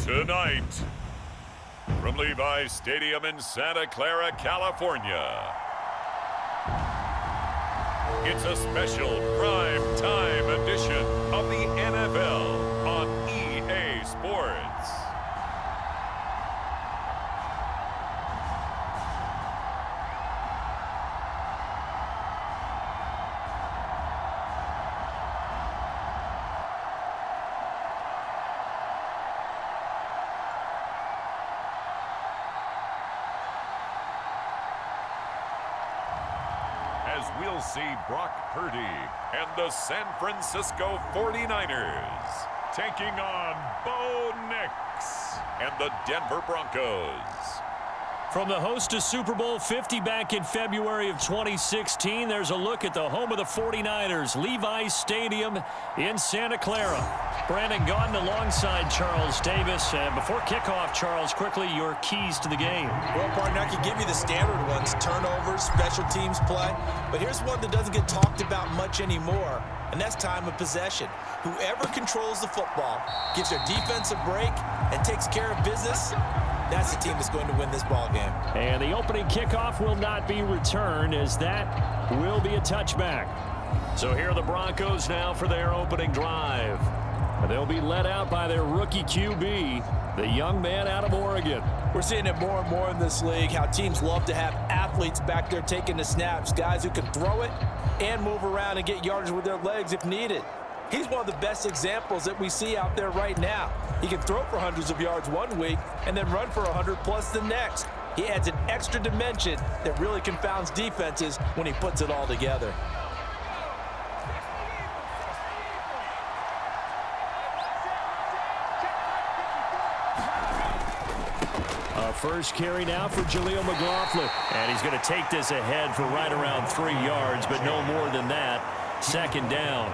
Tonight, from Levi's Stadium in Santa Clara, California, it's a special prime time edition of the NFL on EA Sports. As we'll see Brock Purdy and the San Francisco 49ers taking on Bo Nix and the Denver Broncos. From the host to Super Bowl 50 back in February of 2016, there's a look at the home of the 49ers, Levi's Stadium in Santa Clara. Brandon Gaudin alongside Charles Davis. And before kickoff, Charles, quickly your keys to the game. Well, partner, I can give you the standard ones, turnovers, special teams play. But here's one that doesn't get talked about much anymore, and that's time of possession. Whoever controls the football, gives their defense a break, and takes care of business, that's the team that's going to win this ball game. And the opening kickoff will not be returned, as that will be a touchback. So here are the Broncos now for their opening drive. They'll be led out by their rookie QB, the young man out of Oregon. We're seeing it more and more in this league, how teams love to have athletes back there taking the snaps, guys who can throw it and move around and get yardage with their legs if needed. He's one of the best examples that we see out there right now. He can throw for hundreds of yards one week and then run for 100+ the next. He adds an extra dimension that really confounds defenses when he puts it all together. First carry now for Jaleel McLaughlin. And he's going to take this ahead for right around 3 yards, but no more than that. Second down.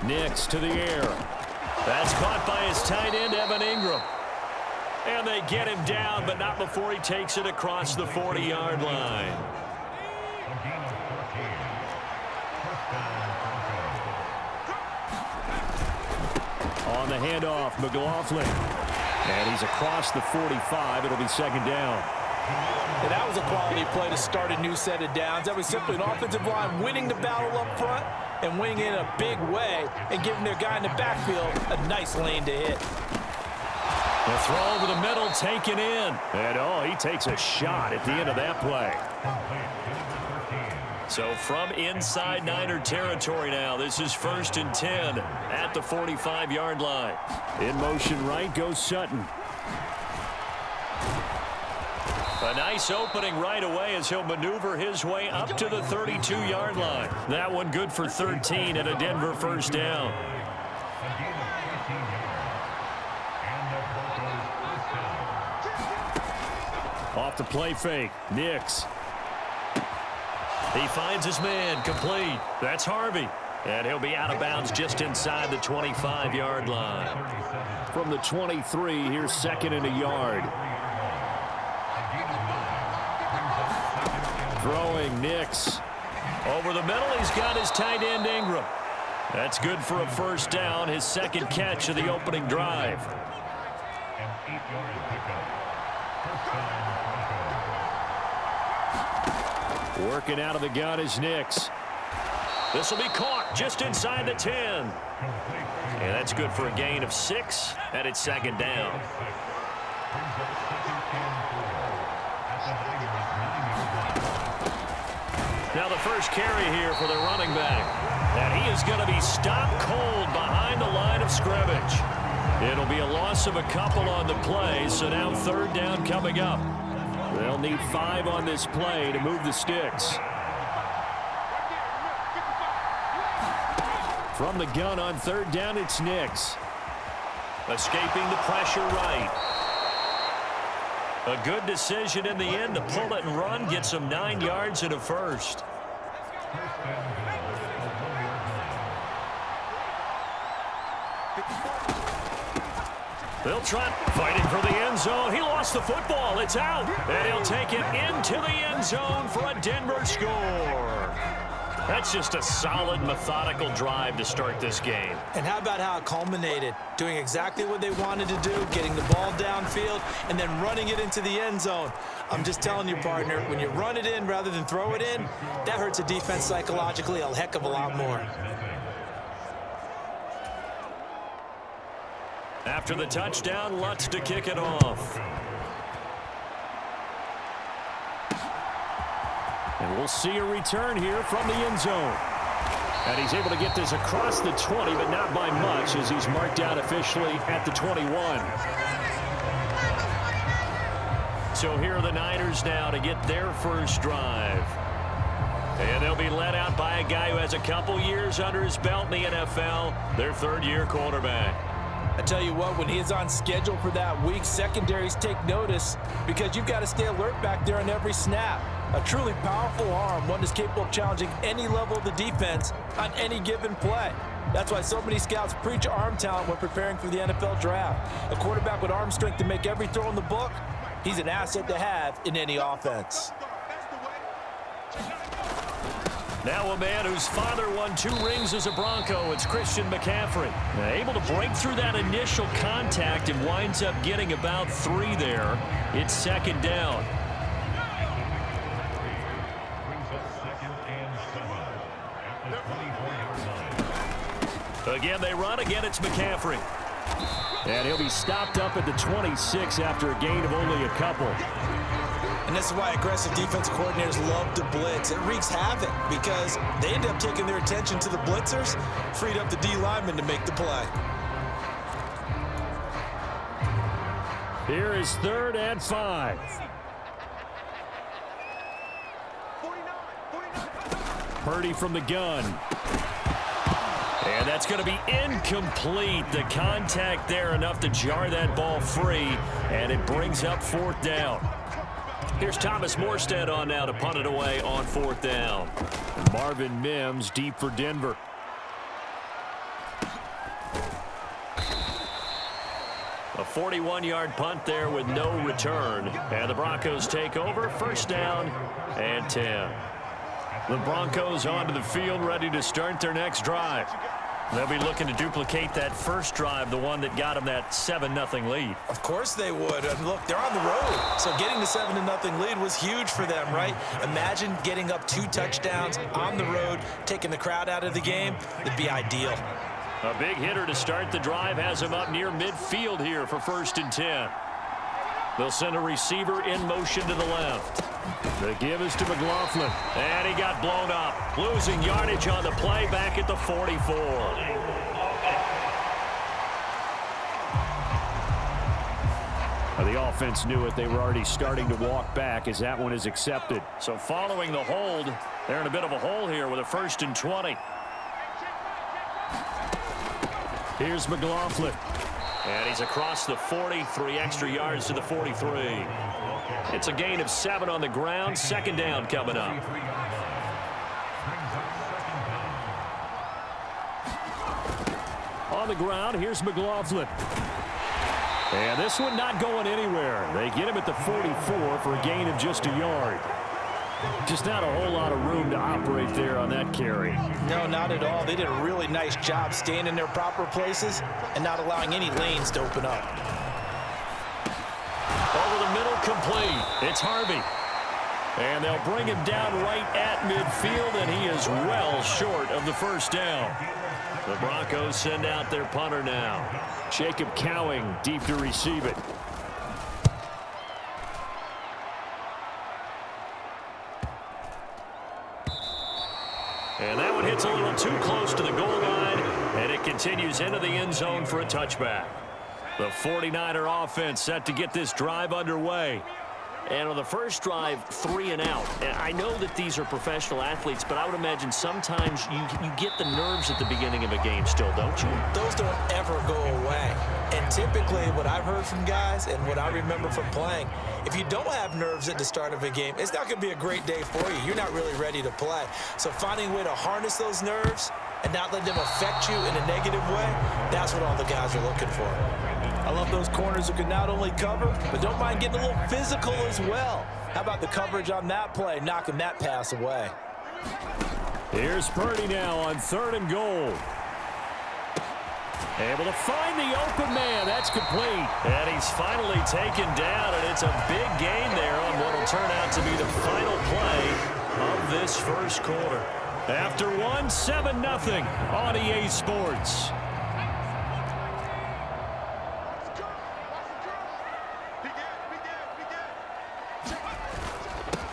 Nix to the air. That's caught by his tight end, Evan Ingram. And they get him down, but not before he takes it across the 40-yard line. On the handoff, McLaughlin. And he's across the 45. It'll be second down. And that was a quality play to start a new set of downs. That was simply an offensive line winning the battle up front and winning in a big way and giving their guy in the backfield a nice lane to hit. The throw over the middle taken in. And, he takes a shot at the end of that play. So from inside Niner territory now, this is 1st and 10 at the 45-yard line. In motion right goes Sutton. A nice opening right away as he'll maneuver his way up to the 32-yard line. That one good for 13 and a Denver first down. Off the play fake, Nix. He finds his man, complete. That's Harvey. And he'll be out of bounds just inside the 25-yard line. From the 23, here's second and a yard. Throwing Nix. Over the middle, he's got his tight end, Ingram. That's good for a first down, his second catch of the opening drive. Working out of the gun is Nix. This will be caught just inside the 10. And that's good for a gain of 6, and it's second down. Now the first carry here for the running back. And he is going to be stopped cold behind the line of scrimmage. It'll be a loss of a couple on the play, so now third down coming up. They'll need 5 on this play to move the sticks. From the gun on third down, it's Nix. Escaping the pressure right. A good decision in the end to pull it and run, get some 9 yards and a first. They'll try fighting for the end zone. He lost the football. It's out. And he'll take it into the end zone for a Denver score. That's just a solid, methodical drive to start this game. And how about how it culminated? Doing exactly what they wanted to do, getting the ball downfield, and then running it into the end zone. I'm just telling you, partner, when you run it in rather than throw it in, that hurts a defense psychologically a heck of a lot more. After the touchdown, Lutz to kick it off. And we'll see a return here from the end zone. And he's able to get this across the 20, but not by much, as he's marked down officially at the 21. So here are the Niners now to get their first drive. And they'll be led out by a guy who has a couple years under his belt in the NFL, their third-year quarterback. I tell you what, when he is on schedule for that week, secondaries take notice because you've got to stay alert back there on every snap. A truly powerful arm, one that's capable of challenging any level of the defense on any given play. That's why so many scouts preach arm talent when preparing for the NFL draft. A quarterback with arm strength to make every throw in the book, he's an asset to have in any offense. Now a man whose father won 2 rings as a Bronco, it's Christian McCaffrey. Able to break through that initial contact and winds up getting about 3 there. It's second down. Again, they run. Again, it's McCaffrey. And he'll be stopped up at the 26 after a gain of only a couple. And this is why aggressive defensive coordinators love to blitz. It wreaks havoc because they end up taking their attention to the blitzers, freed up the D lineman to make the play. Here is 3rd and 5. Purdy from the gun. And that's going to be incomplete. The contact there enough to jar that ball free, and it brings up 4th down. Here's Thomas Morstead on now to punt it away on 4th down. And Marvin Mims deep for Denver. A 41-yard punt there with no return. And the Broncos take over, 1st down and 10. The Broncos onto the field, ready to start their next drive. They'll be looking to duplicate that first drive, the one that got them that 7-0 lead. Of course they would. And look, they're on the road. So getting the 7-0 lead was huge for them, right? Imagine getting up 2 touchdowns on the road, taking the crowd out of the game. It'd be ideal. A big hitter to start the drive has him up near midfield here for 1st and 10. They'll send a receiver in motion to the left. The give is to McLaughlin. And he got blown up. Losing yardage on the play back at the 44. The offense knew it. They were already starting to walk back as that one is accepted. So following the hold, they're in a bit of a hole here with a 1st and 20. Here's McLaughlin. And he's across the 40, 3 extra yards to the 43. It's a gain of 7 on the ground. 2nd down coming up. On the ground, here's McLaughlin. And this one not going anywhere. They get him at the 44 for a gain of just a yard. Just not a whole lot of room to operate there on that carry. No, not at all. They did a really nice job staying in their proper places and not allowing any lanes to open up. Over the middle, complete. It's Harvey. And they'll bring him down right at midfield, and he is well short of the 1st down. The Broncos send out their punter now. Jacob Cowing deep to receive it. And that one hits a little too close to the goal line, and it continues into the end zone for a touchback. The 49er offense set to get this drive underway. And on the first drive, 3 and out. And I know that these are professional athletes, but I would imagine sometimes you get the nerves at the beginning of a game still, don't you? Those don't ever go away. And typically what I've heard from guys and what I remember from playing, if you don't have nerves at the start of a game, it's not going to be a great day for you. You're not really ready to play. So finding a way to harness those nerves and not let them affect you in a negative way, that's what all the guys are looking for. I love those corners who can not only cover, but don't mind getting a little physical as well. How about the coverage on that play, knocking that pass away? Here's Purdy now on 3rd and goal. Able to find the open man. That's complete. And he's finally taken down, and it's a big gain there on what will turn out to be the final play of this first quarter. After one, 7-0 on EA Sports.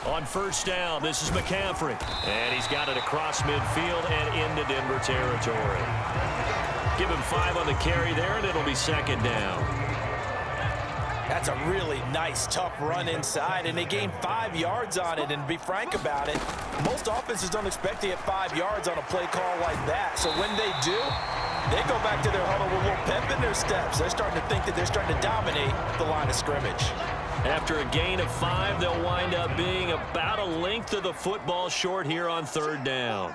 On first down, this is McCaffrey. And he's got it across midfield and into Denver territory. Give him 5 on the carry there, and it'll be 2nd down. That's a really nice, tough run inside, and they gained 5 yards on it. And to be frank about it, most offenses don't expect to get 5 yards on a play call like that. So when they do, they go back to their huddle with a little pep in their steps. They're starting to think that they're starting to dominate the line of scrimmage. After a gain of 5, they'll wind up being about a length of the football short here on 3rd down.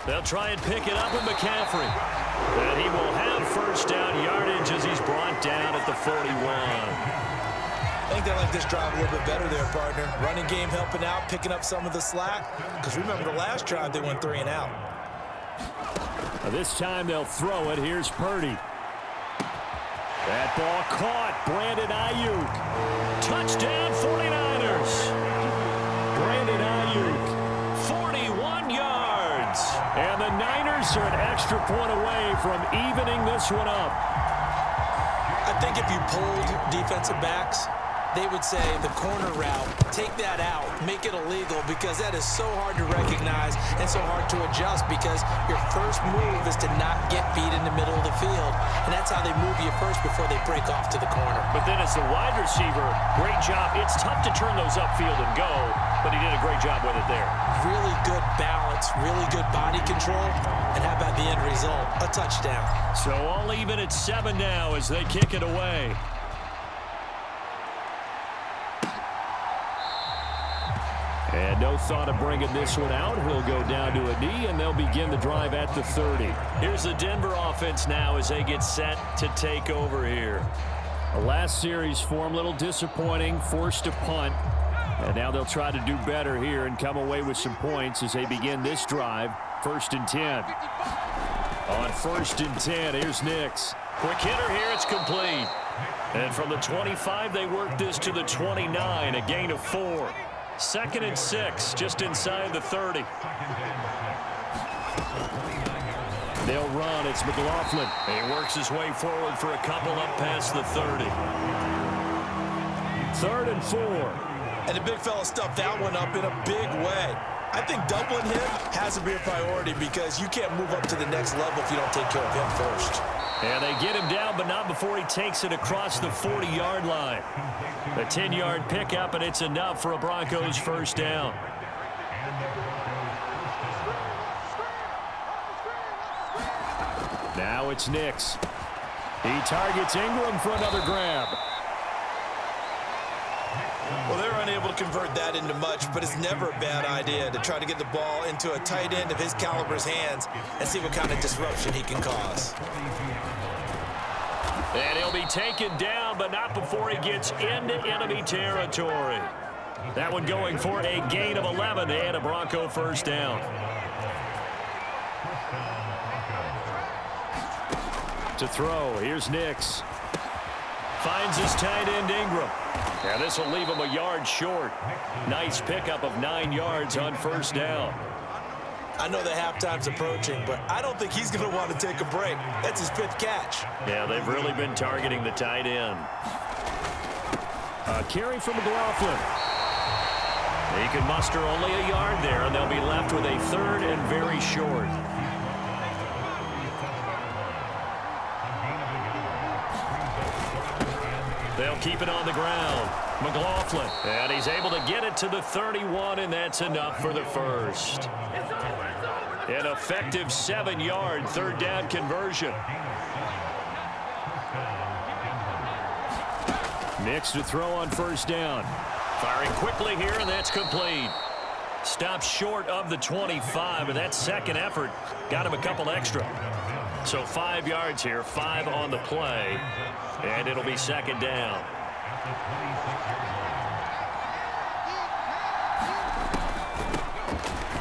They'll try and pick it up with McCaffrey. And he will have first down yardage as he's brought down at the 41. I think they like this drive a little bit better there, partner. Running game helping out, picking up some of the slack. Because remember the last drive, they went 3 and out. This time they'll throw it. Here's Purdy. That ball caught. Brandon Ayuk. Touchdown 49ers. Brandon Ayuk. 41 yards. And the Niners are an extra point away from evening this one up. I think if you pulled defensive backs, they would say the corner route, take that out, make it illegal, because that is so hard to recognize and so hard to adjust, because your first move is to not get beat in the middle of the field. And that's how they move you first before they break off to the corner. But then as the wide receiver, great job. It's tough to turn those upfield and go, but he did a great job with it there. Really good balance, really good body control, and how about the end result? A touchdown. So all even at 7 now as they kick it away. And no thought of bringing this one out. He'll go down to a knee, and they'll begin the drive at the 30. Here's the Denver offense now as they get set to take over here. The last series for them, a little disappointing, forced to punt. And now they'll try to do better here and come away with some points as they begin this drive. 1st and 10. On 1st and 10, here's Nix. Quick hitter here, it's complete. And from the 25, they work this to the 29, a gain of 4. 2nd and 6, just inside the 30. They'll run. It's McLaughlin. He works his way forward for a couple up past the 30. 3rd and 4. And the big fella stuffed that one up in a big way. I think doubling him has to be a priority, because you can't move up to the next level if you don't take care of him first. And they get him down, but not before he takes it across the 40-yard line. A 10-yard pickup, and it's enough for a Broncos first down. Now it's Nix. He targets Ingram for another grab. Well, they're unable to convert that into much, but it's never a bad idea to try to get the ball into a tight end of his caliber's hands and see what kind of disruption he can cause. And he'll be taken down, but not before he gets into enemy territory. That one going for a gain of 11 and a Bronco first down. To throw, here's Nix. Finds his tight end Ingram. And this will leave him a yard short. Nice pickup of 9 yards on first down. I know the halftime's approaching, but I don't think he's going to want to take a break. That's his 5th catch. Yeah, they've really been targeting the tight end. A carry from McLaughlin. He can muster only a yard there, and they'll be left with a 3rd and very short. They'll keep it on the ground. McLaughlin. And he's able to get it to the 31, and that's enough for the first. An effective 7-yard 3rd down conversion. Nix to throw on first down. Firing quickly here, and that's complete. Stops short of the 25, and that second effort got him a couple extra. So 5 yards here, 5 on the play, and it'll be 2nd down.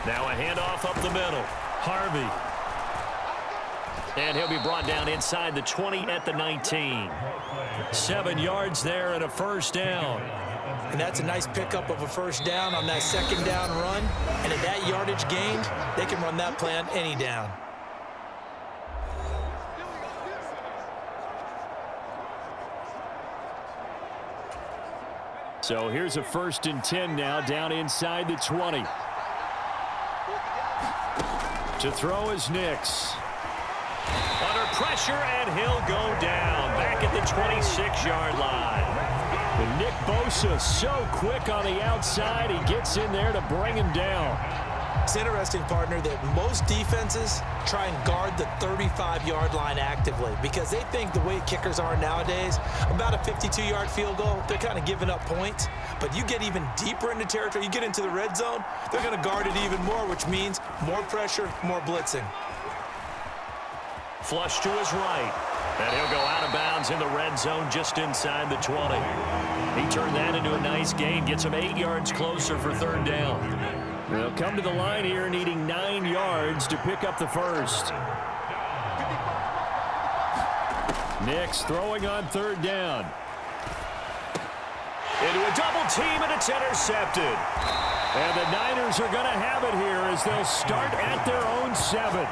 Now a handoff up the middle. Harvey. And he'll be brought down inside the 20 at the 19. 7 yards there and a first down. And that's a nice pickup of a first down on that second down run. And at that yardage gained, they can run that play on any down. So here's a 1st and 10 now down inside the 20. To throw is Nix. Under pressure, and he'll go down back at the 26-yard line. And Nick Bosa so quick on the outside, he gets in there to bring him down. It's interesting, partner, that most defenses try and guard the 35-yard line actively because they think the way kickers are nowadays, about a 52-yard field goal, they're kind of giving up points. But you get even deeper into territory, you get into the red zone, they're going to guard it even more, which means more pressure, more blitzing. Flush to his right. And he'll go out of bounds in the red zone just inside the 20. He turned that into a nice gain, gets him 8 yards closer for 3rd down. They'll come to the line here needing 9 yards to pick up the first. Nix throwing on 3rd down. Into a double team, and it's intercepted. And the Niners are going to have it here as they'll start at their own 7.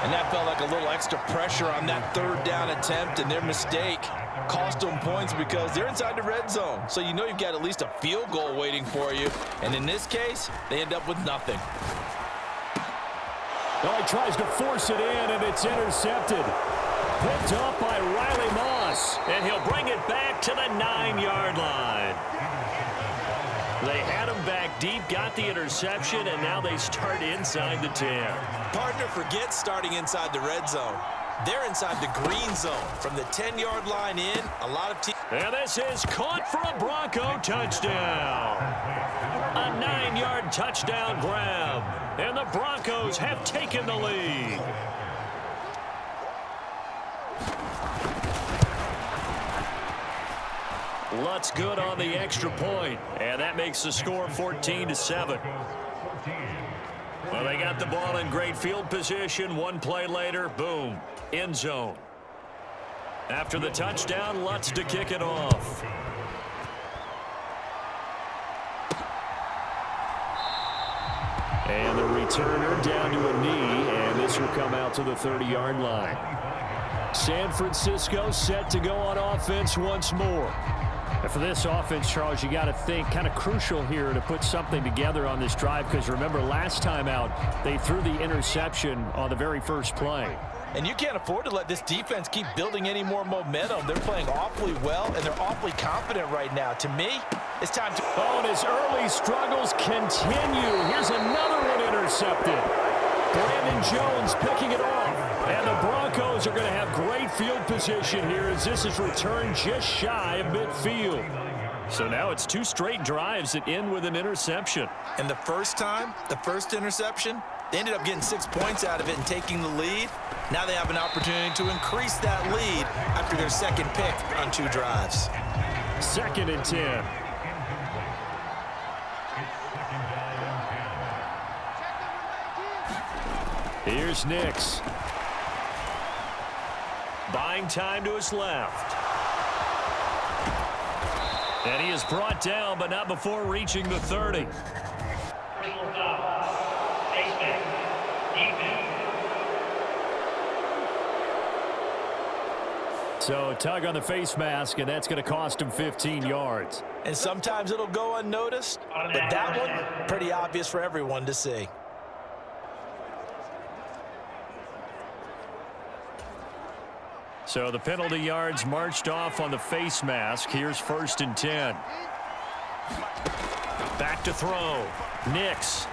And that felt like a little extra pressure on that 3rd down attempt, and their mistake cost them points because they're inside the red zone. So you know you've got at least a field goal waiting for you. And in this case, they end up with nothing. Well, he tries to force it in, and it's intercepted. Picked up by Riley Moss. And he'll bring it back to the 9-yard line. They had him back deep, got the interception, and now they start inside the 10. Partner, forget starting inside the red zone. They're inside the green zone. From the 10-yard line in, a lot of teams. And this is caught for a Bronco touchdown. A 9-yard touchdown grab. And the Broncos have taken the lead. Lutz good on the extra point, and that makes the score 14-7. Well, they got the ball in great field position. One play later, boom, end zone. After the touchdown, Lutz to kick it off. And the returner down to a knee, and this will come out to the 30-yard line. San Francisco set to go on offense once more. And for this offense, Charles, you got to think kind of crucial here to put something together on this drive because remember last time out they threw the interception on the very first play. And you can't afford to let this defense keep building any more momentum. They're playing awfully well, and they're awfully confident right now. To me, it's time to... Oh, and his early struggles continue. Here's another one intercepted. Brandon Jones picking it off. And the Broncos are going to have great field position here as this is returned just shy of midfield. So now it's 2 straight drives that end with an interception. And the first time, the first interception, they ended up getting 6 points out of it and taking the lead. Now they have an opportunity to increase that lead after their second pick on 2 drives. 2nd and 10. Here's Nix. Buying time to his left. And he is brought down, but not before reaching the 30. So a tug on the face mask, and that's going to cost him 15 yards. And sometimes it'll go unnoticed, but that one, pretty obvious for everyone to see. So the penalty yards marched off on the face mask. Here's 1st and 10. Back to throw. Nix.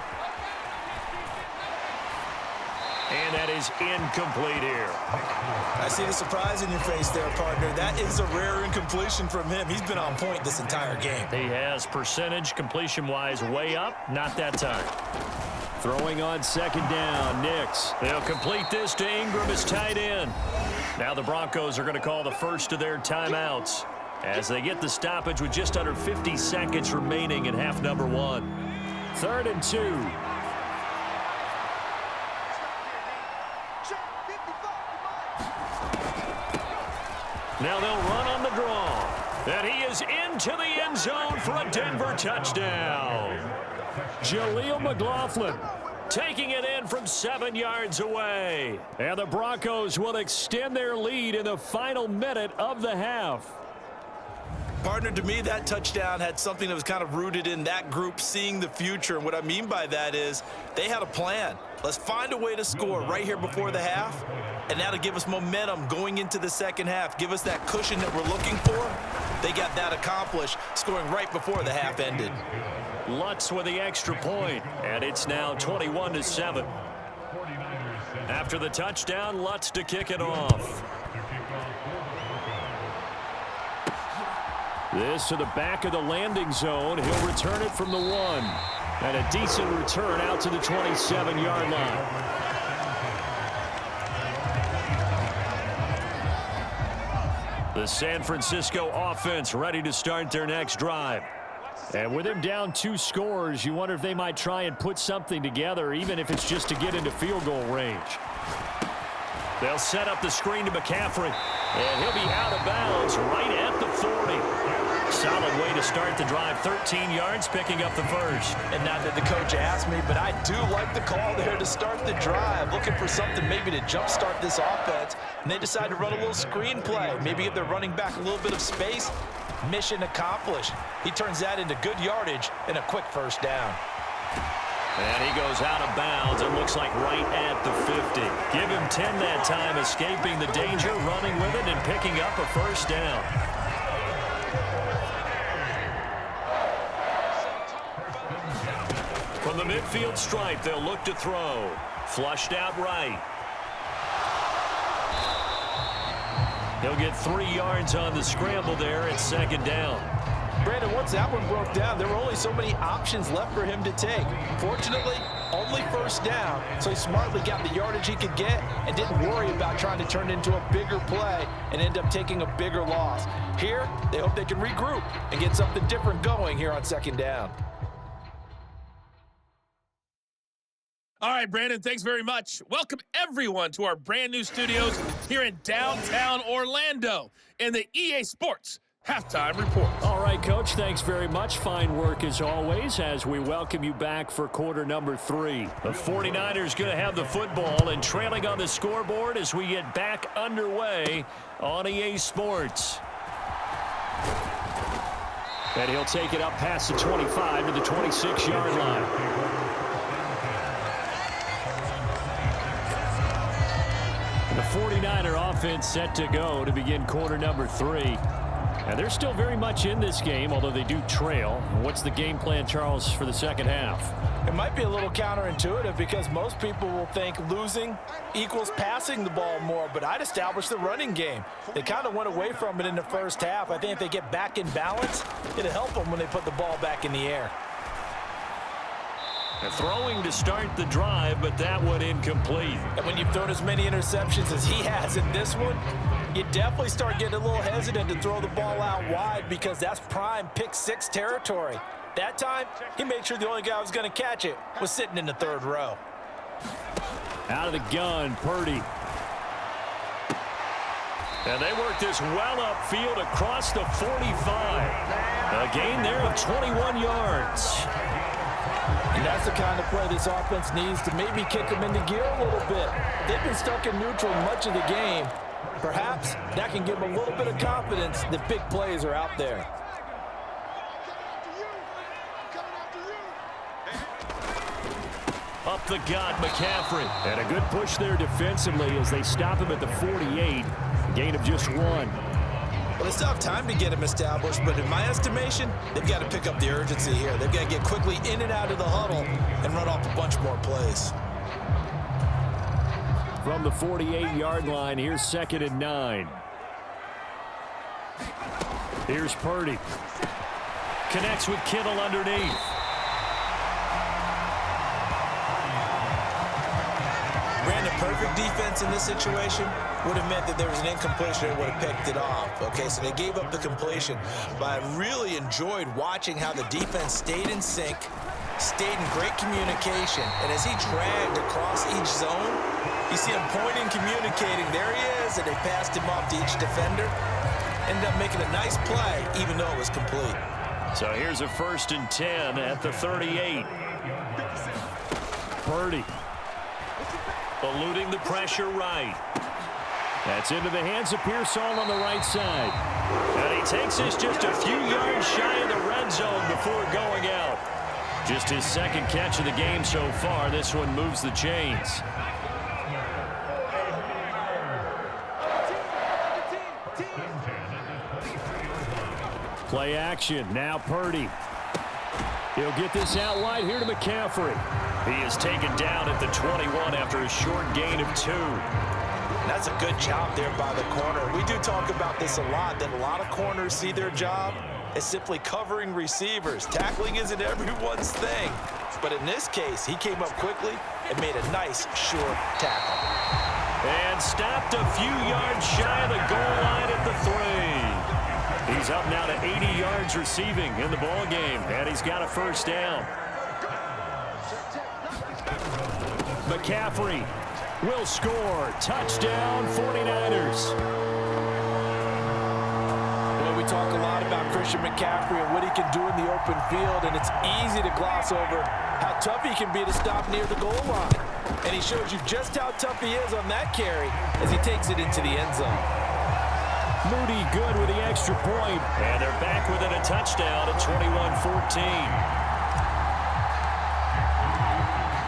And that is incomplete here. I see the surprise in your face there, partner. That is a rare incompletion from him. He's been on point this entire game. He has percentage completion-wise way up. Not that time. Throwing on 2nd down, Nix. They'll complete this to Ingram as tight end. Now the Broncos are going to call the first of their timeouts as they get the stoppage with just under 50 seconds remaining in half number 1. 3rd and 2. Now they'll run on the draw. And he is into the end zone for a Denver touchdown. Jaleel McLaughlin taking it in from 7 yards away. And the Broncos will extend their lead in the final minute of the half. Partner, to me, that touchdown had something that was kind of rooted in that group seeing the future. And what I mean by that is they had a plan. Let's find a way to score right here before the half, and that'll give us momentum going into the second half, give us that cushion that we're looking for. They got that accomplished, scoring right before the half ended. Lutz with the extra point, and it's now 21-7. After the touchdown, Lutz to kick it off. This to the back of the landing zone. He'll return it from the 1. And a decent return out to the 27-yard line. The San Francisco offense ready to start their next drive. And with him down 2 scores, you wonder if they might try and put something together, even if it's just to get into field goal range. They'll set up the screen to McCaffrey. And he'll be out of bounds right at the 40. Solid way to start the drive. 13 yards, picking up the first. And not that the coach asked me, but I do like the call there to start the drive. Looking for something maybe to jumpstart this offense. And they decide to run a little screen play. Maybe give their running back a little bit of space. Mission accomplished. He turns that into good yardage and a quick first down. And he goes out of bounds. It looks like right at the 50. Give him 10 that time, escaping the danger, running with it, and picking up a first down. From the midfield stripe, they'll look to throw. Flushed out right. He'll get 3 yards on the scramble there at second down. Brandon, once that one broke down, there were only so many options left for him to take. Fortunately, only first down, so he smartly got the yardage he could get and didn't worry about trying to turn it into a bigger play and end up taking a bigger loss. Here, they hope they can regroup and get something different going here on second down. All right, Brandon, thanks very much. Welcome, everyone, to our brand new studios here in downtown Orlando in the EA Sports Halftime Report. All right, Coach, thanks very much. Fine work as always as we welcome you back for quarter number 3. The 49ers going to have the football and trailing on the scoreboard as we get back underway on EA Sports. And he'll take it up past the 25 to the 26-yard line. The 49er offense set to go to begin quarter number 3. And they're still very much in this game, although they do trail. What's the game plan, Charles, for the second half? It might be a little counterintuitive because most people will think losing equals passing the ball more, but I'd establish the running game. They kind of went away from it in the first half. I think if they get back in balance, it'll help them when they put the ball back in the air. And throwing to start the drive, but that one incomplete. And when you've thrown as many interceptions as he has in this one, you definitely start getting a little hesitant to throw the ball out wide because that's prime pick-6 territory. That time, he made sure the only guy who was going to catch it was sitting in the third row. Out of the gun, Purdy. And they work this well upfield across the 45. A gain there of 21 yards. And that's the kind of play this offense needs to maybe kick them into gear a little bit. They've been stuck in neutral much of the game. Perhaps that can give them a little bit of confidence that big plays are out there. Up the gut, McCaffrey. And a good push there defensively as they stop him at the 48. Gain of just 1. Well, they still have time to get him established, but in my estimation, they've got to pick up the urgency here. They've got to get quickly in and out of the huddle and run off a bunch more plays. From the 48-yard line, here's 2nd and 9. Here's Purdy. Connects with Kittle underneath. Brandon, perfect defense in this situation would have meant that there was an incompletion and would have picked it off. Okay, so they gave up the completion. But I really enjoyed watching how the defense stayed in sync, stayed in great communication, and as he dragged across each zone, You see him pointing, communicating. There he is, and they passed him off to each defender. Ended up making a nice play, even though it was complete. So here's a 1st and 10 at the 38. Purdy eluding the pressure right. That's into the hands of Pearsall on the right side. And he takes this just a few yards shy of the red zone before going out. Just his 2nd catch of the game so far. This one moves the chains. Play action. Now Purdy. He'll get this out wide here to McCaffrey. He is taken down at the 21 after a short gain of 2. That's a good job there by the corner. We do talk about this a lot, that a lot of corners see their job as simply covering receivers. Tackling isn't everyone's thing. But in this case, he came up quickly and made a nice, short tackle. And stopped a few yards shy of the goal line at the 3. He's up now to 80 yards receiving in the ball game, and he's got a 1st down. McCaffrey will score. Touchdown, 49ers. Well, we talk a lot about Christian McCaffrey and what he can do in the open field, and it's easy to gloss over how tough he can be to stop near the goal line. And he shows you just how tough he is on that carry as he takes it into the end zone. Moody good with the extra point, and they're back within a touchdown at 21-14.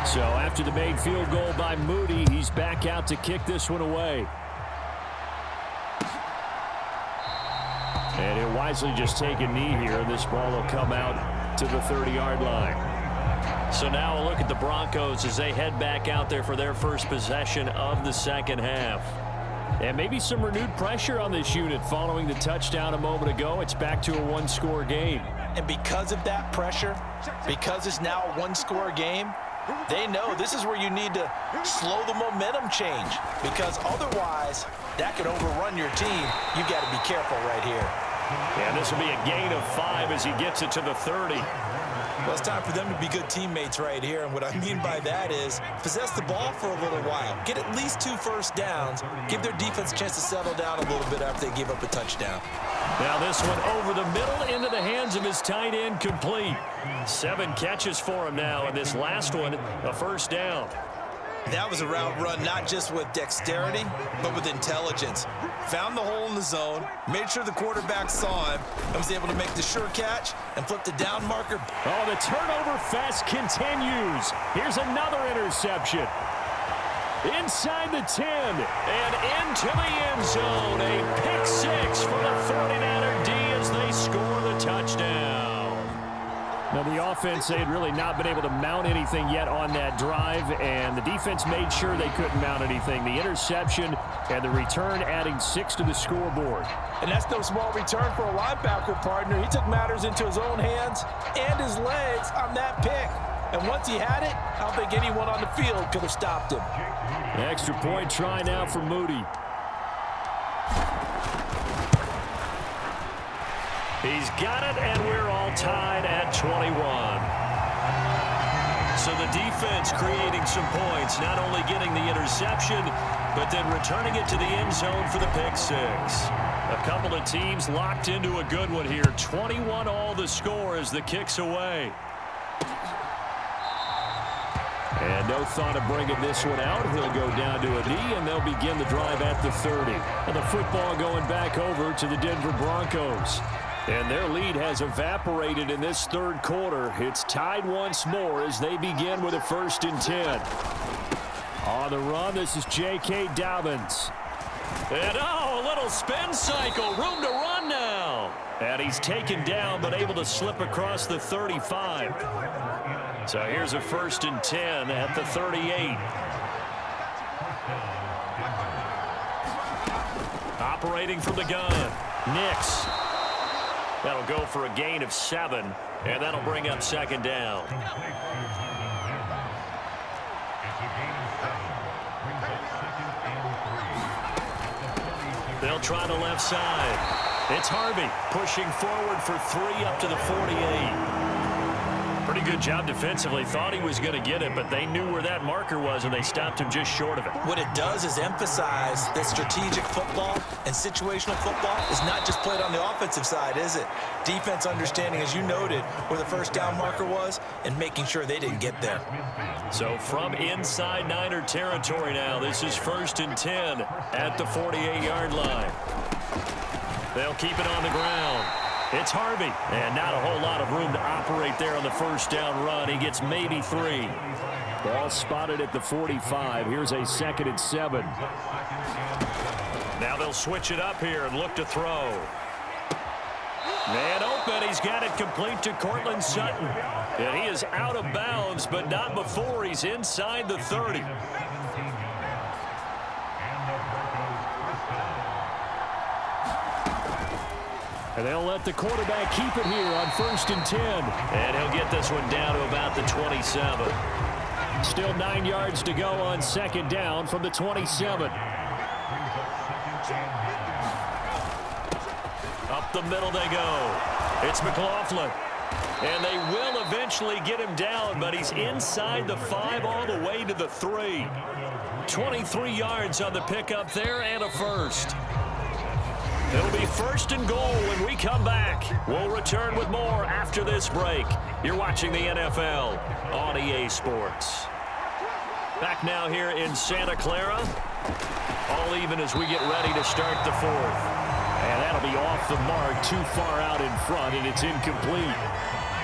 So after the made field goal by Moody, he's back out to kick this one away. And he'll wisely just take a knee here. This ball will come out to the 30-yard line. So now a look at the Broncos as they head back out there for their first possession of the 2nd half. And maybe some renewed pressure on this unit following the touchdown a moment ago. It's back to a 1-score game. And because of that pressure, because it's now a 1-score game, they know this is where you need to slow the momentum change, because otherwise that could overrun your team. You've got to be careful right here. And this will be a gain of 5 as he gets it to the 30. Well, it's time for them to be good teammates right here, and what I mean by that is possess the ball for a little while. Get at least 2 first downs. Give their defense a chance to settle down a little bit after they give up a touchdown. Now this one over the middle into the hands of his tight end, complete. 7 catches for him now, and this last one, a 1st down. That was a route run not just with dexterity, but with intelligence. Found the hole in the zone, made sure the quarterback saw him, and was able to make the sure catch and flip the down marker. Oh, the turnover fest continues. Here's another interception. Inside the 10 and into the end zone. A pick 6 for the 49er D as they score the touchdown. Now, the offense, they had really not been able to mount anything yet on that drive, and the defense made sure they couldn't mount anything. The interception and the return adding 6 to the scoreboard. And that's no small return for a linebacker partner. He took matters into his own hands and his legs on that pick. And once he had it, I don't think anyone on the field could have stopped him. Extra point try now for Moody. He's got it, and we're all tied at 21. So the defense creating some points, not only getting the interception, but then returning it to the end zone for the pick 6. A couple of teams locked into a good one here. 21 all the score as the kick's away. And no thought of bringing this one out. He'll go down to a knee, and they'll begin the drive at the 30. And the football going back over to the Denver Broncos. And their lead has evaporated in this 3rd quarter. It's tied once more as they begin with a 1st and 10. On the run, this is J.K. Dobbins. And a little spin cycle. Room to run now. And he's taken down, but able to slip across the 35. So here's a 1st and 10 at the 38. Operating from the gun. Nix. That'll go for a gain of 7, and that'll bring up 2nd down. They'll try the left side. It's Harvey pushing forward for 3 up to the 48. Pretty good job defensively. Thought he was going to get it, but they knew where that marker was, and they stopped him just short of it. What it does is emphasize that strategic football and situational football is not just played on the offensive side, is it? Defense understanding, as you noted, where the first down marker was and making sure they didn't get there. So from inside Niner territory now, this is 1st and 10 at the 48-yard line. They'll keep it on the ground. It's Harvey, and not a whole lot of room to operate there on the first down run. He gets maybe 3. Ball spotted at the 45. Here's a 2nd and 7. Now they'll switch it up here and look to throw. Man open. He's got it complete to Cortland Sutton. And he is out of bounds, but not before he's inside the 30. And they'll let the quarterback keep it here on 1st and 10. And he'll get this one down to about the 27. Still 9 yards to go on 2nd down from the 27. Up the middle they go. It's McLaughlin. And they will eventually get him down, but he's inside the 5 all the way to the 3. 23 yards on the pickup there and a first. It'll be 1st and goal when we come back. We'll return with more after this break. You're watching the NFL on EA Sports. Back now here in Santa Clara. All even as we get ready to start the 4th. And that'll be off the mark, too far out in front, and it's incomplete.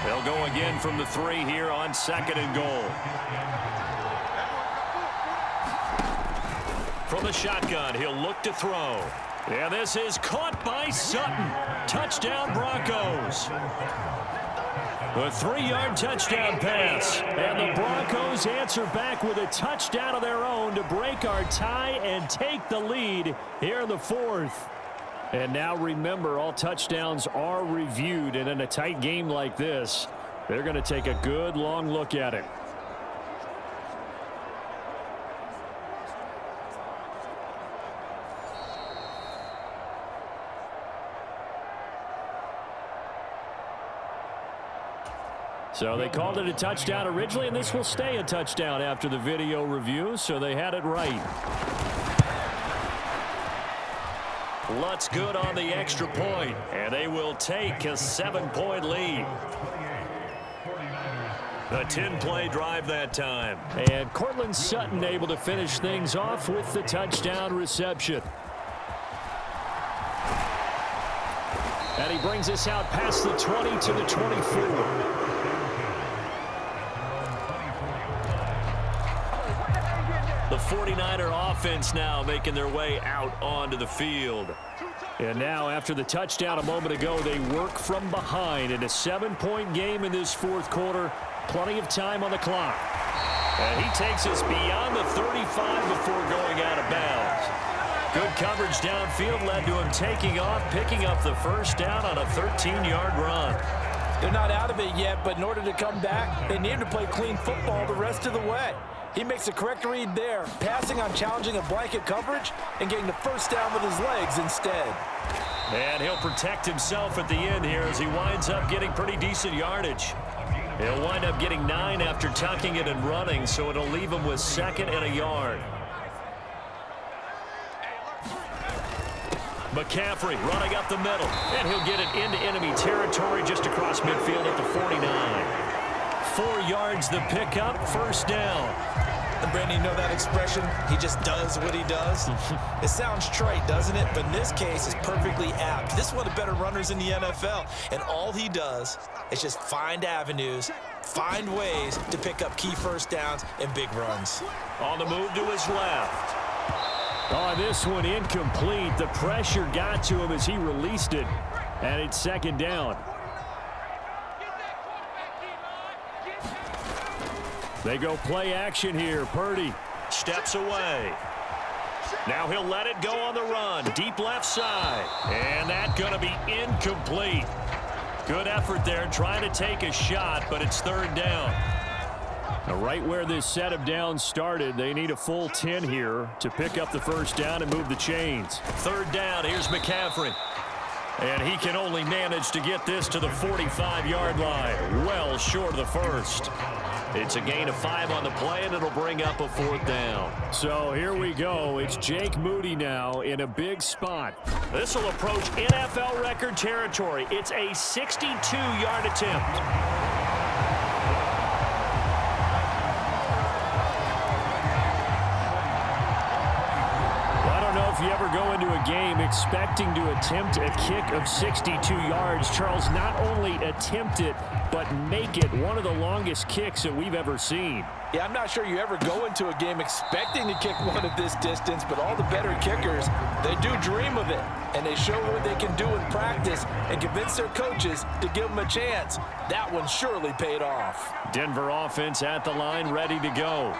They'll go again from the 3 here on 2nd and goal. From the shotgun, he'll look to throw. And this is caught by Sutton. Touchdown, Broncos. A 3-yard touchdown pass. And the Broncos answer back with a touchdown of their own to break our tie and take the lead here in the 4th. And now remember, all touchdowns are reviewed. And in a tight game like this, they're going to take a good long look at it. So they called it a touchdown originally, and this will stay a touchdown after the video review, so they had it right. Lutz good on the extra point, and they will take a 7-point lead. A 10-play drive that time. And Cortland Sutton able to finish things off with the touchdown reception. And he brings us out past the 20 to the 24. The 49er offense now making their way out onto the field. And now after the touchdown a moment ago, they work from behind in a 7-point game in this 4th quarter. Plenty of time on the clock. And he takes us beyond the 35 before going out of bounds. Good coverage downfield led to him taking off, picking up the first down on a 13-yard run. They're not out of it yet, but in order to come back, they need to play clean football the rest of the way. He makes a correct read there, passing on challenging a blanket coverage and getting the first down with his legs instead. And he'll protect himself at the end here as he winds up getting pretty decent yardage. He'll wind up getting 9 after tucking it and running, so it'll leave him with 2nd and a yard. McCaffrey running up the middle, and he'll get it into enemy territory just across midfield at the 49. 4 yards the pickup, first down. And Brandon, you know that expression, he just does what he does? It sounds trite, doesn't it? But in this case, it's perfectly apt. This is one of the better runners in the NFL, and all he does is just find avenues, find ways to pick up key first downs and big runs. On the move to his left. Oh, this one incomplete. The pressure got to him as he released it, and it's 2nd down. They go play action here. Purdy steps away. Now he'll let it go on the run. Deep left side. And that's going to be incomplete. Good effort there trying to take a shot, but it's 3rd down. Now right where this set of downs started, they need a full 10 here to pick up the first down and move the chains. 3rd down. Here's McCaffrey. And he can only manage to get this to the 45-yard line, well short of the first. It's a gain of 5 on the play, and it'll bring up a 4th down. So here we go. It's Jake Moody now in a big spot. This will approach NFL record territory. It's a 62-yard attempt. If you ever go into a game expecting to attempt a kick of 62 yards, Charles, not only attempt it, but make it one of the longest kicks that we've ever seen. Yeah, I'm not sure you ever go into a game expecting to kick one of this distance, but all the better kickers, they do dream of it, and they show what they can do in practice and convince their coaches to give them a chance. That one surely paid off. Denver offense at the line, ready to go.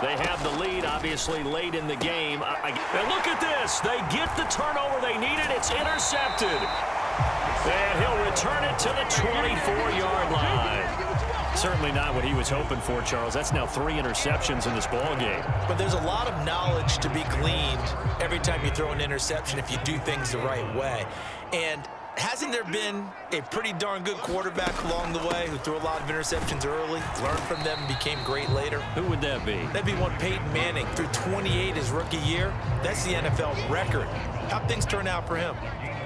They have the lead, obviously, late in the game. And look at this. They get the turnover they needed. It's intercepted. And he'll return it to the 24-yard line. Certainly not what he was hoping for, Charles. That's now 3 interceptions in this ball game. But there's a lot of knowledge to be gleaned every time you throw an interception if you do things the right way. And hasn't there been a pretty darn good quarterback along the way who threw a lot of interceptions early, learned from them, and became great later? Who would that be? That'd be one Peyton Manning. Threw 28 his rookie year. That's the NFL record. How'd things turn out for him?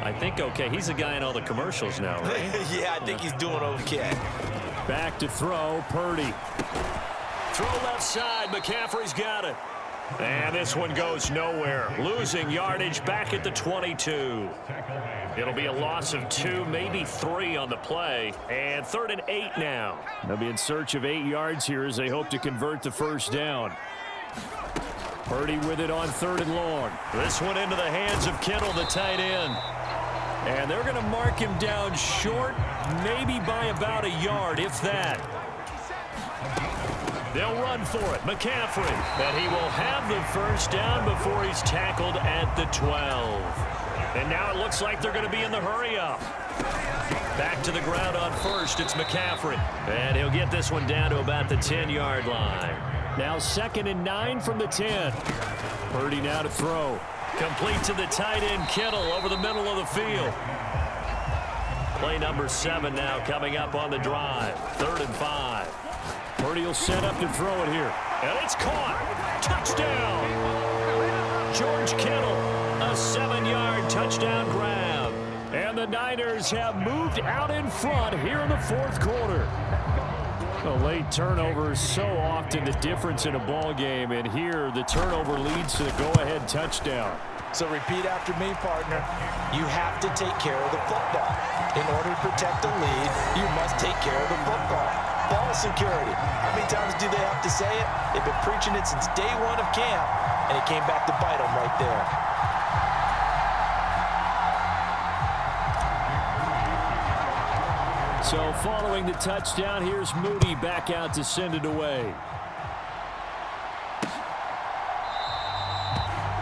I think okay. He's the guy in all the commercials now, right? Yeah, I think he's doing okay. Back to throw, Purdy. Throw left side, McCaffrey's got it. And this one goes nowhere. Losing yardage back at the 22. It'll be a loss of 2, maybe 3 on the play. And 3rd and 8 now. They'll be in search of 8 yards here as they hope to convert the first down. Purdy with it on 3rd and long. This one into the hands of Kittle, the tight end. And they're going to mark him down short, maybe by about a yard, if that. They'll run for it. McCaffrey. And he will have the first down before he's tackled at the 12. And now it looks like they're going to be in the hurry-up. Back to the ground on first. It's McCaffrey. And he'll get this one down to about the 10-yard line. Now 2nd and 9 from the 10. Purdy now to throw. Complete to the tight end, Kittle, over the middle of the field. Play number 7 now coming up on the drive. 3rd and 5. Purdy will set up to throw it here. And it's caught. Touchdown. George Kittle, a 7-yard touchdown grab. And the Niners have moved out in front here in the 4th quarter. A late turnover is so often the difference in a ball game, and here the turnover leads to the go-ahead touchdown. So repeat after me, partner. You have to take care of the football. In order to protect the lead, you must take care of the football. Ball security. How many times do they have to say it? They've been preaching it since day 1 of camp, and it came back to bite them right there. So following the touchdown, here's Moody back out to send it away.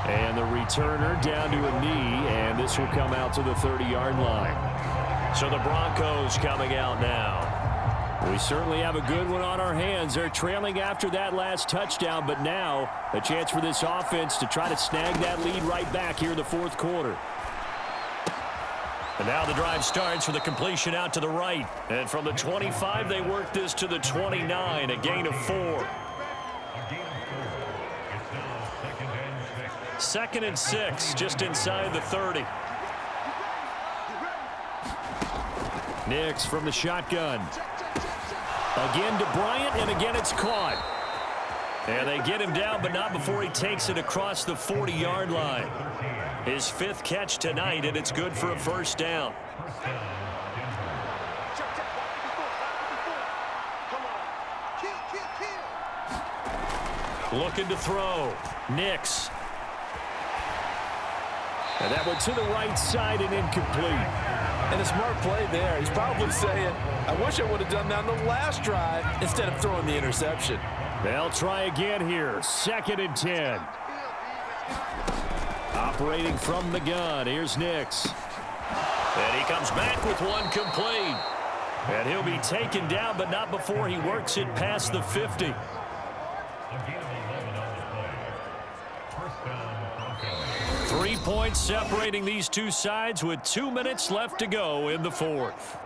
And the returner down to a knee, and this will come out to the 30-yard line. So the Broncos coming out now. We certainly have a good one on our hands. They're trailing after that last touchdown, but now a chance for this offense to try to snag that lead right back here in the 4th quarter. And now the drive starts with a completion out to the right. And from the 25, they work this to the 29, a gain of 4. 2nd and 6, just inside the 30. Nix from the shotgun. Again to Bryant, and again it's caught. And they get him down, but not before he takes it across the 40-yard line. His 5th catch tonight, and it's good for a first down. Looking to throw. Nix. And that one to the right side and incomplete. And a smart play there. He's probably saying, I wish I would have done that on the last drive instead of throwing the interception. They'll try again here. 2nd and 10. Operating from the gun. Here's Nix. And he comes back with one complete. And he'll be taken down, but not before he works it past the 50. 3 points separating these two sides with 2 minutes left to go in the fourth.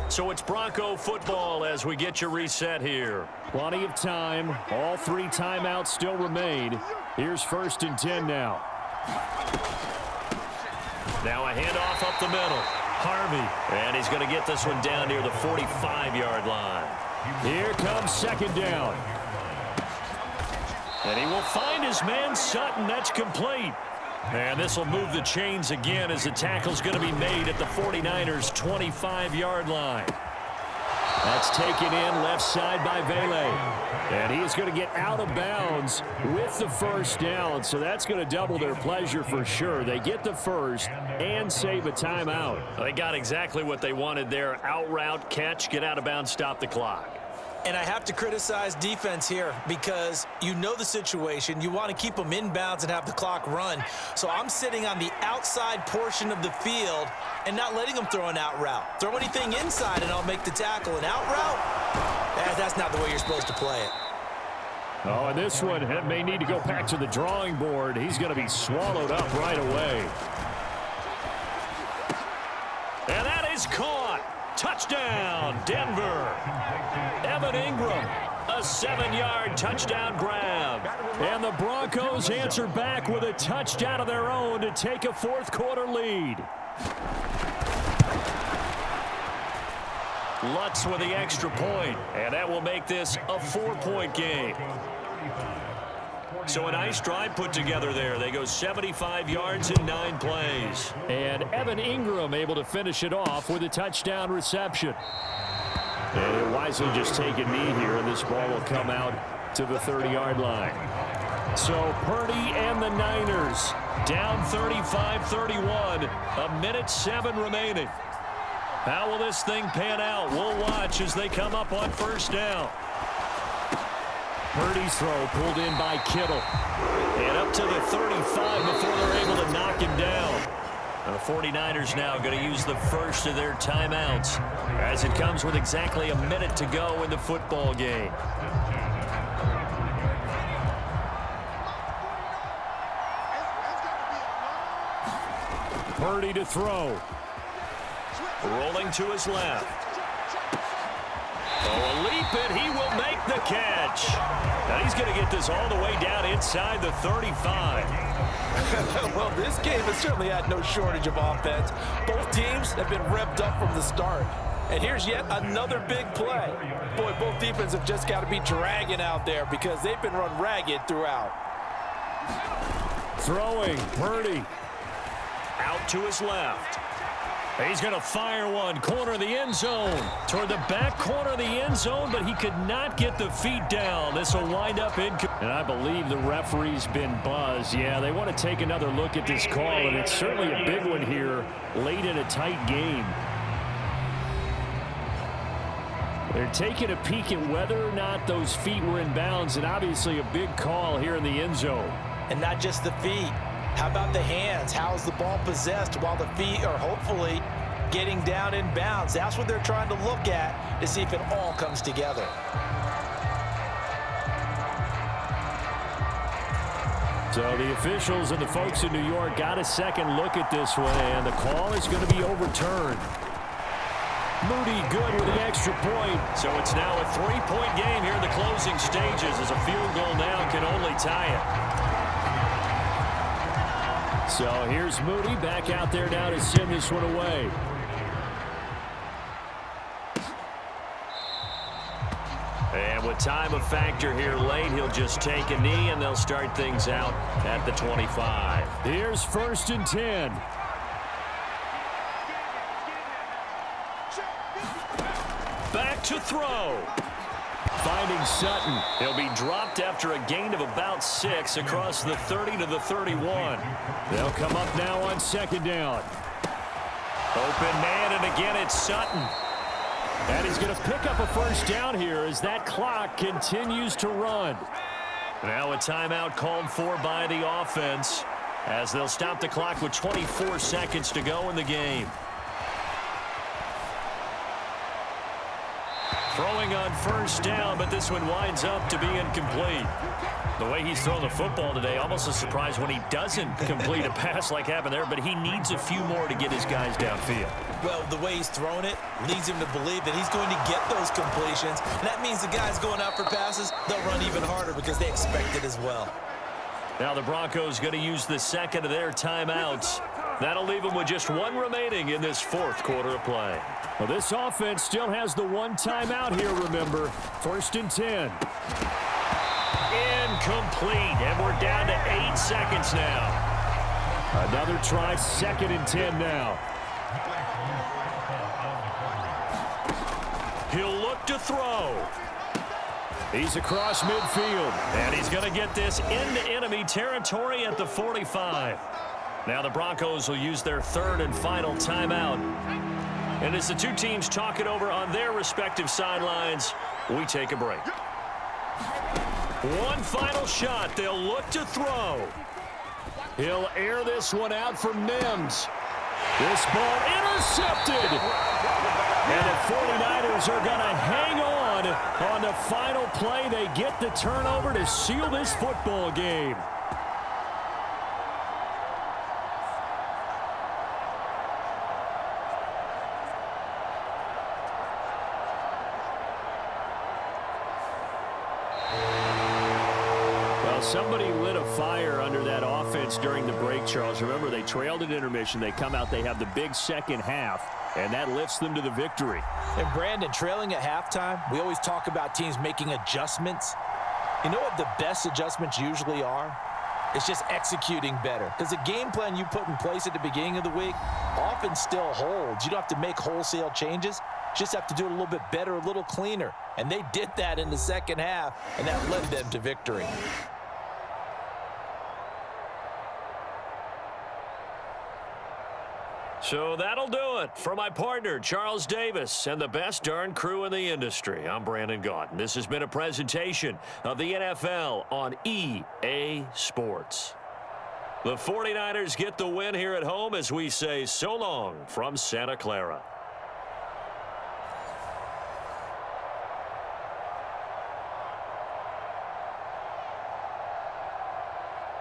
So it's Bronco football as we get your reset here. Plenty of time. All 3 timeouts still remain. Here's 1st and 10 now. Now a handoff up the middle. Harvey. And he's going to get this one down near the 45-yard line. Here comes 2nd down. And he will find his man Sutton. That's complete. And this will move the chains again as the tackle's going to be made at the 49ers' 25-yard line. That's taken in left side by Vele. And he is going to get out of bounds with the 1st down. So that's going to double their pleasure for sure. They get the 1st and save a timeout. They got exactly what they wanted there. Out route, catch, get out of bounds, stop the clock. And I have to criticize defense here because you know the situation. You want to keep them inbounds and have the clock run. So I'm sitting on the outside portion of the field and not letting them throw an out route. Throw anything inside and I'll make the tackle. An out route? That's not the way you're supposed to play it. Oh, and this one may need to go back to the drawing board. He's going to be swallowed up right away. And that is caught. Touchdown, Denver. Evan Ingram, a 7-yard touchdown grab. And the Broncos answer back with a touchdown of their own to take a 4th quarter lead. Lutz with the extra point, and that will make this a 4-point game. So a nice drive put together there. They go 75 yards in 9 plays. And Evan Ingram able to finish it off with a touchdown reception. And he'll wisely just take a knee here, and this ball will come out to the 30-yard line. So Purdy and the Niners down 35-31. 1:07 remaining. How will this thing pan out? We'll watch as they come up on 1st down. Purdy's throw pulled in by Kittle. And up to the 35 before they're able to knock him down. And the 49ers now going to use the 1st of their timeouts as it comes with exactly a minute to go in the football game. Purdy to throw. Rolling to his left. Oh, a leap, and he will make the catch. Now he's going to get this all the way down inside the 35. Well, this game has certainly had no shortage of offense. Both teams have been revved up from the start. And here's yet another big play. Boy, both defenses have just got to be dragging out there because they've been run ragged throughout. Throwing, Purdy. Out to his left. He's going to fire one, corner of the end zone, toward the back corner of the end zone, but he could not get the feet down. This will wind up in. And I believe the referee's been buzzed. Yeah, they want to take another look at this call, and it's certainly a big one here late in a tight game. They're taking a peek at whether or not those feet were in bounds, and obviously a big call here in the end zone. And not just the feet. How about the hands? How's the ball possessed while the feet are hopefully getting down in bounds? That's what they're trying to look at to see if it all comes together. So the officials and the folks in New York got a second look at this one, and the call is going to be overturned. Moody good with the extra point. So it's now a 3-point game here in the closing stages as a field goal now can only tie it. So here's Moody back out there now to send this one away. And with time a factor here late, he'll just take a knee and they'll start things out at the 25. Here's 1st and 10. Back to throw. Finding Sutton. He'll be dropped after a gain of about 6 across the 30 to the 31. They'll come up now on 2nd down. Open man, and again it's Sutton. And he's going to pick up a 1st down here as that clock continues to run. Now a timeout called for by the offense as they'll stop the clock with 24 seconds to go in the game. Throwing on 1st down, but this one winds up to be incomplete. The way he's throwing the football today, almost a surprise when he doesn't complete a pass like happened there, but he needs a few more to get his guys downfield. Well, the way he's throwing it leads him to believe that he's going to get those completions. And that means the guys going out for passes, they'll run even harder because they expect it as well. Now the Broncos going to use the second of their timeouts. That'll leave them with just one remaining in this fourth quarter of play. Well, this offense still has the one timeout here, remember. 1st and 10. Incomplete, and we're down to 8 seconds now. Another try, 2nd and 10 now. He'll look to throw. He's across midfield. And he's going to get this into enemy territory at the 45. Now the Broncos will use their third and final timeout. And as the two teams talk it over on their respective sidelines, we take a break. One final shot. They'll look to throw. He'll air this one out for Mims. This ball intercepted. And the 49ers are going to hang on the final play. They get the turnover to seal this football game. Somebody lit a fire under that offense during the break, Charles. Remember, they trailed at intermission. They come out, they have the big second half, and that lifts them to the victory. And Brandon, trailing at halftime, we always talk about teams making adjustments. You know what the best adjustments usually are? It's just executing better. Because the game plan you put in place at the beginning of the week often still holds. You don't have to make wholesale changes. You just have to do it a little bit better, a little cleaner. And they did that in the second half, and that led them to victory. So that'll do it for my partner, Charles Davis, and the best darn crew in the industry. I'm Brandon Gaudin. This has been a presentation of the NFL on EA Sports. The 49ers get the win here at home as we say so long from Santa Clara.